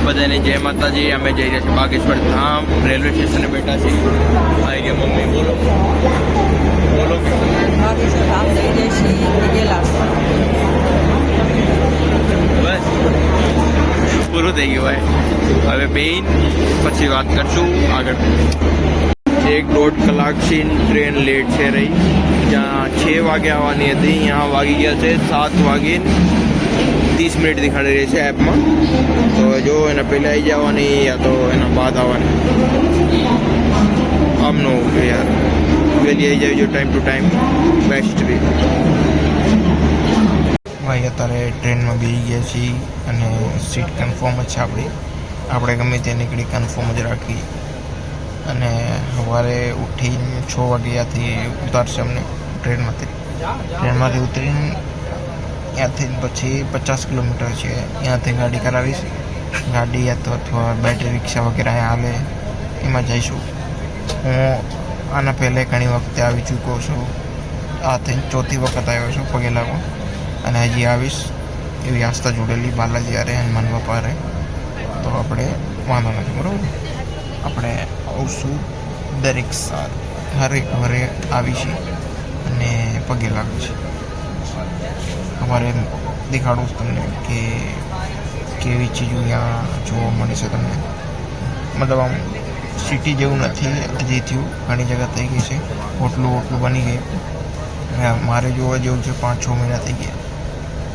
બધાને જય માતાજી. અમે જઈ રહ્યા છીએ બાગેશ્વર ધામ. રેલવે સ્ટેશને બેઠા છીએ. આવી ગયા મમ્મી. બોલો બોલો. બાગેશ્વર ધામ જઈ જઈએ છીએ ગયેલા. બસ પૂરું થઈ ગયું ભાઈ. હવે બેન પછી વાત કરશું આગળ. 1.5 કલાકથી ટ્રેન લેટ છે રહી. જ્યાં 6 વાગે આવવાની હતી यहाँ વાગી ગયા છે 7 વાગીને 30 મિનિટ દેખાડી રહી છે એપમાં. તો જો એના પહેલાં આવી જવાની યા તો એના બાદ આવવાની. આમનો યાર વહેલી આવી જાય જો time to time best way. ભાઈ અત્યારે ટ્રેનમાં બેસી ગયા છીએ અને સીટ કન્ફર્મ જ છે આપણે ગમે તે નીકળી કન્ફર્મ જ રાખી. અને સવારે ઉઠીને 6 વાગ્યાથી ઉતારશે અમને ટ્રેનમાંથી ઉતરીને ત્યાંથી પછી 50 કિલોમીટર છે. ત્યાંથી ગાડી કરાવીશ. ગાડી યા તો અથવા બેટરી રિક્ષા વગેરે અહીંયા હાલે એમાં જઈશું. હું આના પહેલાં ઘણી વખતે આવી ચૂક્યો છું. આ થઈને 4થી વખત આવ્યો છું પગે લાગો. અને હજી આવીશ એવી આસ્થા જોડેલી બાલાજી હારે હનુમાન બાપા હારે. તો આપણે વાંધો નથી બરાબર. આપણે આવશું દરેક સાલ હરેક ઘરે આવીશું અને પગે લાગીશું. અમારે દેખાડું તમને કે કેવી ચીજો અહીંયા જોવા મળે છે તમને. મતલબ આમ સિટી જેવું નથી હજી થયું. ઘણી જગ્યા થઈ ગઈ છે. હોટલું બની ગઈ. મારે જોવા જેવું છે 5-6 મહિના થઈ ગયા.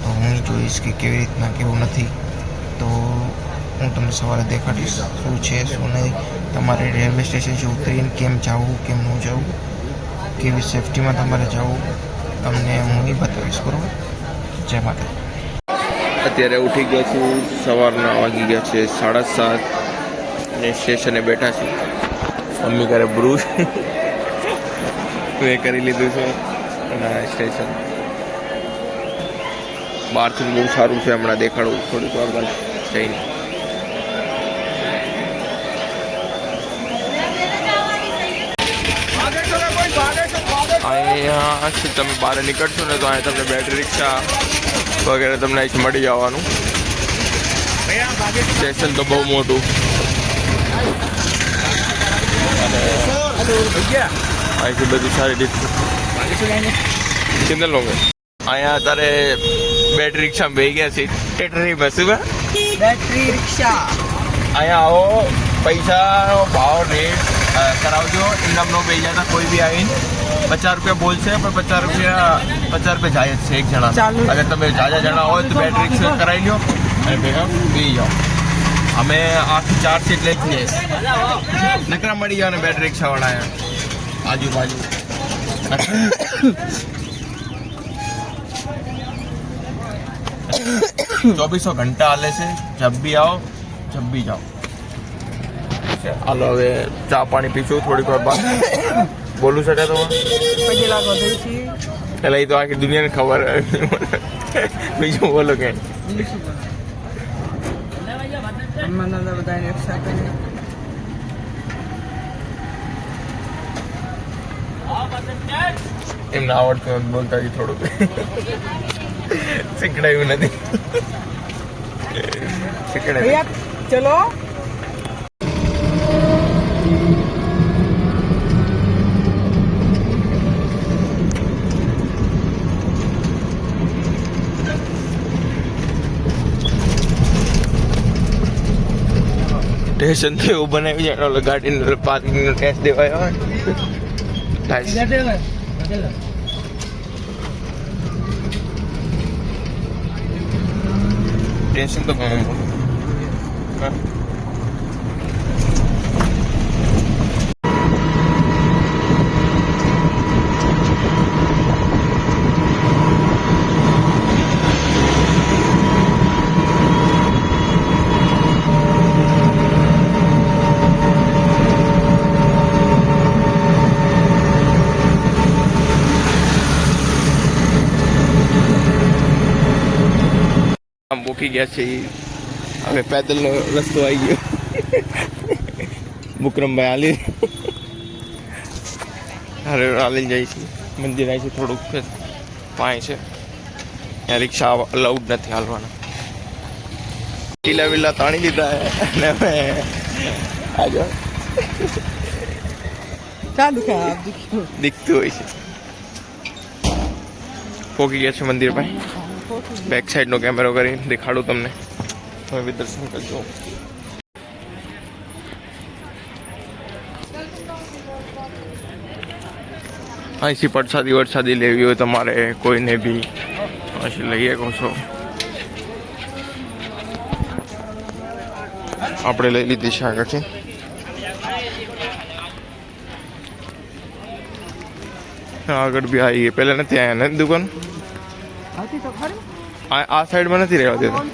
તો હું જોઈશ કે કેવી રીતના કેવું નથી. તો હું તમને સવારે દેખાડીશ શું છે શું નહીં. તમારે રેલવે સ્ટેશનથી ઉતરીને કેમ જવું કેમ ન જવું, કેવી સેફટીમાં તમારે જવું તમને હું એ બતાવીશ બરાબર. જય માતા. અત્યારે ઉઠી ગયા છું. સવારના વાગી ગયા છે 7:30 અને સ્ટેશને બેઠા છે. મમ્મી કરે બ્રુશ મેં કરી લીધું છે. અને સ્ટેશન બહારથી બહુ સારું છે. હમણાં દેખાડું થોડીક વાર બાદ જઈને. અહીંયા તમે બહાર નીકળશો ને તો અહીંયા તમને બેટરી રિક્ષા વગેરે તમને અહીંથી મળી જવાનું. સ્ટેશન તો બહુ મોટું અને અહીંથી બધું સારી રીતે સિંગલ લોંગે. અહીંયા અત્યારે બેટરી રિક્ષા બેસી ગયા છે. ટેટરી બસ બેટરી રિક્ષા અહીંયા આવો. પૈસાનો ભાવ રેટ કરાવજો. ઇનામનો બે જણા કોઈ બી આવીને 50 રૂપિયા બોલશે પણ 50 રૂપિયા જાય જ છે એક જણા. અગર તમે જાજા જણા હોય તો બેટરી રિક્ષા કરાવી લો અને ભેગા બેસી જાઓ. અમે 8-4 સીટ લઈ છીએ. નકરા મળી જાવ ને બેટરી રિક્ષા વાળા આજુબાજુ. 2400 घंटा हाले से. जब भी आओ जब भी जाओ. હાલો હવે ચા પાણી પીશું થોડીક વાર બાદ. બોલું શકે તો પગે લાગો દઈશી. એટલે એ તો આખી દુનિયાને ખબર. બીજું બોલો કે બધા રિક્ષા કરી એમને આવડતું બોલતા થોડુંક શીખડાયું નથી. શીખડાયું. ચલો સ્ટેશન થી એવું બનાવી જાય ગાડીનો પાર્કિંગનો ટેક્સ દેવાયો હોય. સ્ટેશન તો ઘણું મોટું. મૂકી ગયા છે. હવે પેદલનો રસ્તો આવી ગયો. બુકરમભાઈ હાલી હાલી જાય છે. મંદિર આવી છે થોડુંક પાણી છે. ત્યાં રિક્ષા અલાઉડ નથી હાલવાના. કિલ્લા વિલ્લા તાણી લીધા અને અમે આજો ચાલુ છે દીખતું હોય છે. પોકી ગયા છે મંદિર ભાઈ. બેક સાઈડનો કેમેરો કરીને દેખાડું તમને. તમે બી દર્શન કરજો. અહીંથી પ્રસાદી વરસાદી લેવી હોય તમારે કોઈને બી પછી લઈ શકો છો. આપણે લઈ લીધી છે આગળથી. આગળ બી આવી પહેલા નથી આવ્યા ને દુકાન આ સાઈડમાં નથી રહેવા દેતા.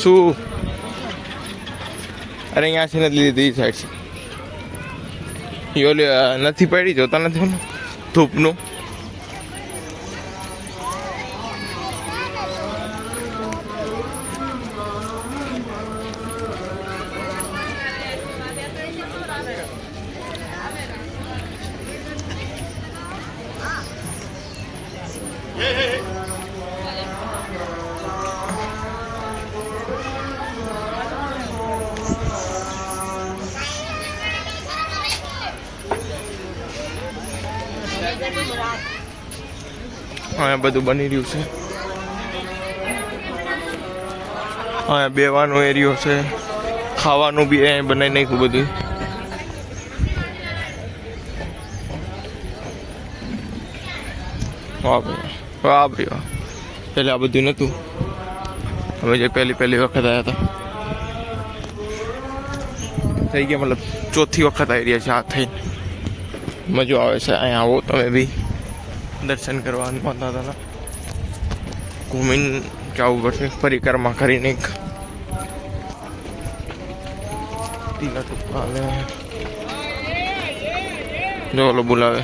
શું અરે અહીંયા છે નથી લીધી એ સાઈડ છે. ઓલી નથી પડી જોતા નથી ધૂપનું. અહીંયા બધું બની રહ્યું છે. અહીંયા બેવાનો એરિયો છે. ખાવાનું બી અહીંયા બનાવી નાખ્યું બધું. વાહ ભાઈ વાહ ભાઈ વાહ. પહેલાં આ બધું નહોતું. અમે જે પહેલી વખત આવ્યા હતા થઈ ગયા મતલબ ચોથી વખત આવી રહ્યા છે આ થઈને. મજો આવે છે અહીંયા આવો તમે બી દર્શન કરવા માતાના. ઘૂમીને જવું પડશે પરિક્રમા કરીને. ટીલા ટુપ્પા જો ઓલો બોલાવે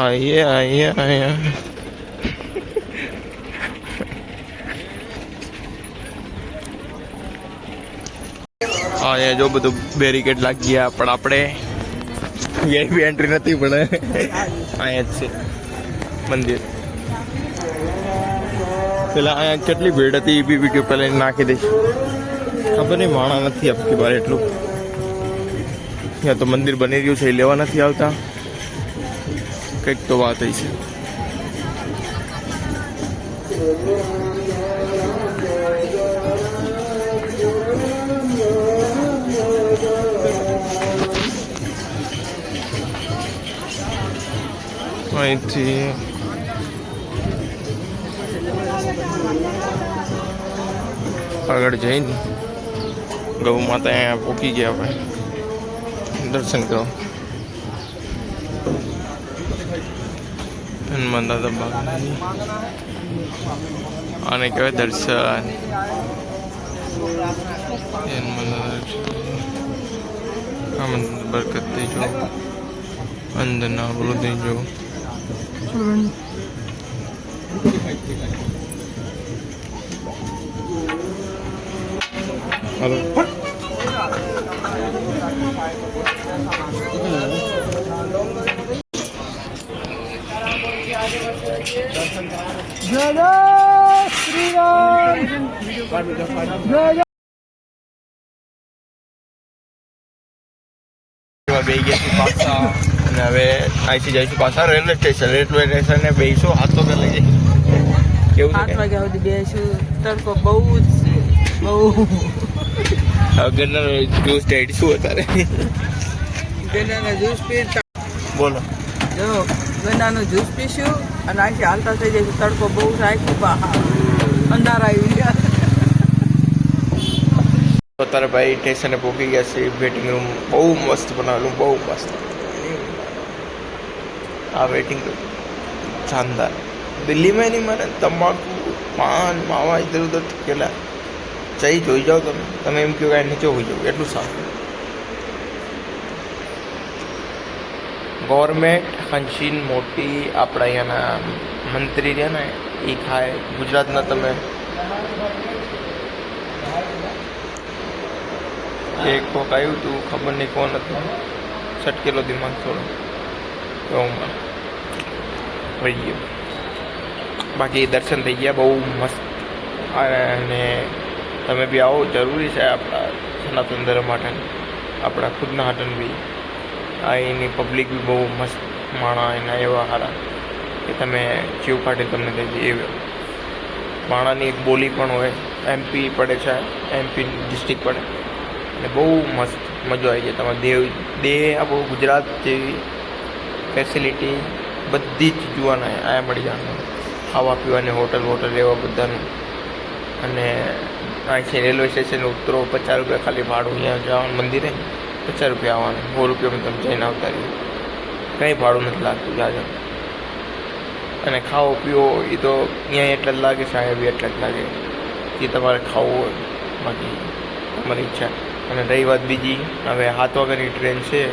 આઈએ આઈએ આઈએ. અહીંયા જો બધું બેરિકેડ લાગી ગયા પણ આપણે વીઆઈપી એન્ટ્રી નથી પણ અહીંયા જ છે મંદિર. પેલા અહીંયા કેટલી ભીડ હતી એ બી વિડીયો પહેલાં નાખી દઈશ. ખબર નહીં માણા નથી આપતી બાર એટલું. ત્યાં તો મંદિર બની રહ્યું છે એ લેવા નથી આવતા. કંઈક તો વાત થઈ છે. અહીંથી આગળ જઈને ગૌ માતા અહીંયા પહોંચી ગયા. આપણે દર્શન કરો. હનુમાન દાદા બાગની આને કહેવાય દર્શન. હનુમાન દાદા બરકત દેજો. અંદરના બોલો દેજો. हेलो जय श्री राम जय બે ગયા પાછા અને હવે અહીંથી જઈશું પાછા રેલવે સ્ટેશને બેસીશું. હાથ તો કરી લઈ કેવું 8 વાગ્યા સુધી બેસીશું. તડકો બહુ જ બહુ. ગન્નાનો જ્યુસ ટેડ શું અત્યારે ગન્નાનો જ્યુસ પીતા બોલો. જો ગન્નાનો જ્યુસ પીશું અને અહીંથી હાલતા થઈ જઈશું. તડકો બહુ રાખ્યું અંધારા આવી ગયા. અત્યારે ભાઈ સ્ટેશને પહોંચી ગયા છે. વેટિંગ રૂમ બહુ મસ્ત બનાવેલું બહુ મસ્ત. આ વેટિંગ રૂમ શાનદાર. દિલ્હીમાં નહીં મને તમાકુ પાન માવા ઇધર ઉધર ઠેકેલા જઈ જોઈ જાઓ તમે એમ કહો કાંઈ નીચે હોઈ જાઓ એટલું સારું. ગવર્મેન્ટ હંસીન મોટી આપણા અહીંયાના મંત્રી રહ્યા ને એ ખાય. ગુજરાતના તમે એક કોક આવ્યું હતું ખબર નહીં કોણ હતું. છટકેલો દિમાગ થોડો એવામાં વહી ગયો. બાકી દર્શન થઈ ગયા બહુ મસ્ત અને તમે બી આવો, જરૂરી છે આપણા સનાતન ધર્મ માટે, આપણા ખુદના હાટન બી. આ એની પબ્લિક બી બહુ મસ્ત માણા એના એવા સારા કે તમે જીવ કાઢી તમને દઈ દે એવા. માણાની એક બોલી પણ હોય, એમપી પડે છે, એમપી ડિસ્ટ્રિક્ટ પડે, અને બહુ મસ્ત મજો આવી જાય. તમારે આપણું ગુજરાત જેવી ફેસિલિટી બધી જ જોવાના આ મળી જવાનું. ખાવા પીવાની હોટલ એવા બધાનું. અને અહીંથી રેલવે સ્ટેશન ઉતરો, 50 રૂપિયા ખાલી ભાડું. અહીંયા જવાનું મંદિરે 50 રૂપિયા આવવાનું, 100 રૂપિયામાં તમે જઈને આવતા રહ્યો. કંઈ ભાડું નથી લાગતું જાજુ. અને ખાવો પીવો એ તો અહીંયા એટલા જ લાગે છે, અહીંયા બી એટલા જ લાગે. એ તમારે ખાવું હોય, બાકી તમારી ઈચ્છા. અને રહી વાત બીજી, હવે 7 વાગ્યાની ટ્રેન છે.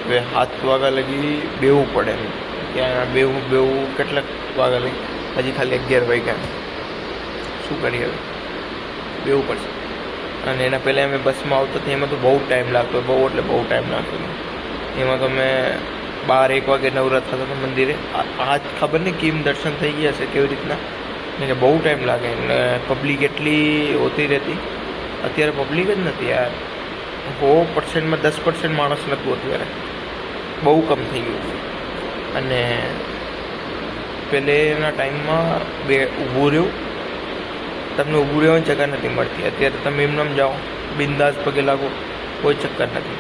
હવે 7 વાગ્યા લગી બેવું પડે. ત્યાં બેવું કેટલાક વાગ્યા લગી? હજી ખાલી 11 વાગ્યા. શું કરીએ હવે? બેવું પડશે. અને એના પહેલાં અમે બસમાં આવતા હતા, એમાં તો બહુ ટાઈમ લાગતો, બહુ એટલે બહુ ટાઈમ લાગતો. એમાં તો અમે 12-1 વાગે નવરા થતા હતા મંદિરે. આજ ખબર નહીં કેમ દર્શન થઈ ગયા છે, કેવી રીતના, ને બહુ ટાઈમ લાગે. ને પબ્લિક એટલી હોતી રહેતી. અત્યારે પબ્લિક જ નથી યાર. 100%માં 10% માણસ નહોતું અત્યારે, બહુ કમ થઈ ગયું. અને પહેલેના ટાઈમમાં ઊભું રહ્યું, તમને ઊભું રહેવાની જગ્યા નથી મળતી. અત્યારે તમે એમનામ જાઓ, બિંદાસ પગે લાગો, કોઈ ચક્કર નથી.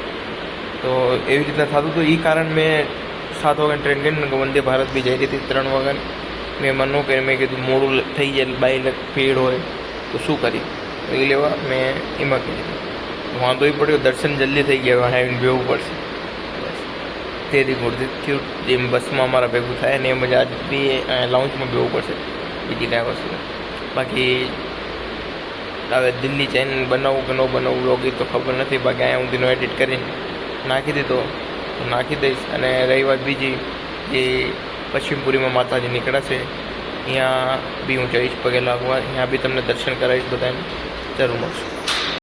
તો એવી રીતના થતું હતું. એ કારણ મેં 7 વાગ્યાની ટ્રેન કરીને વંદે ભારત બી જઈ રહી હતી 3 વાગ્યાની. મેં મનો કરી, મેં કીધું મોડું થઈ જાય, બાય ભીડ હોય તો શું કરી એ લેવા. મેં એમાં કીધું વાંધો એ પડ્યો, દર્શન જલ્દી થઈ ગયા, આવીને બેવું પડશે. તેથી મૂર્તિ થયું. જેમ બસમાં અમારા ભેગું થાય ને એમ જ આજ બી લાઉન્જમાં બેવું પડશે. બીજી કાંઈ વસ્તુ. બાકી હવે દિલ્હી ચેન બનાવવું કે ન બનાવવું વ્લોગ એ તો ખબર નથી. બાકી અહીંયા હું એડિટ કરીને નાખી દીધો તો નાખી દઈશ. અને રહી વાત બીજી, જે પશ્ચિમપુરીમાં માતાજી નીકળ્યા છે, અહીંયા બી હું જઈશ પગે લાગવા. અહીંયા બી તમને દર્શન કરાવીશ બધાને, જરૂર મળશે.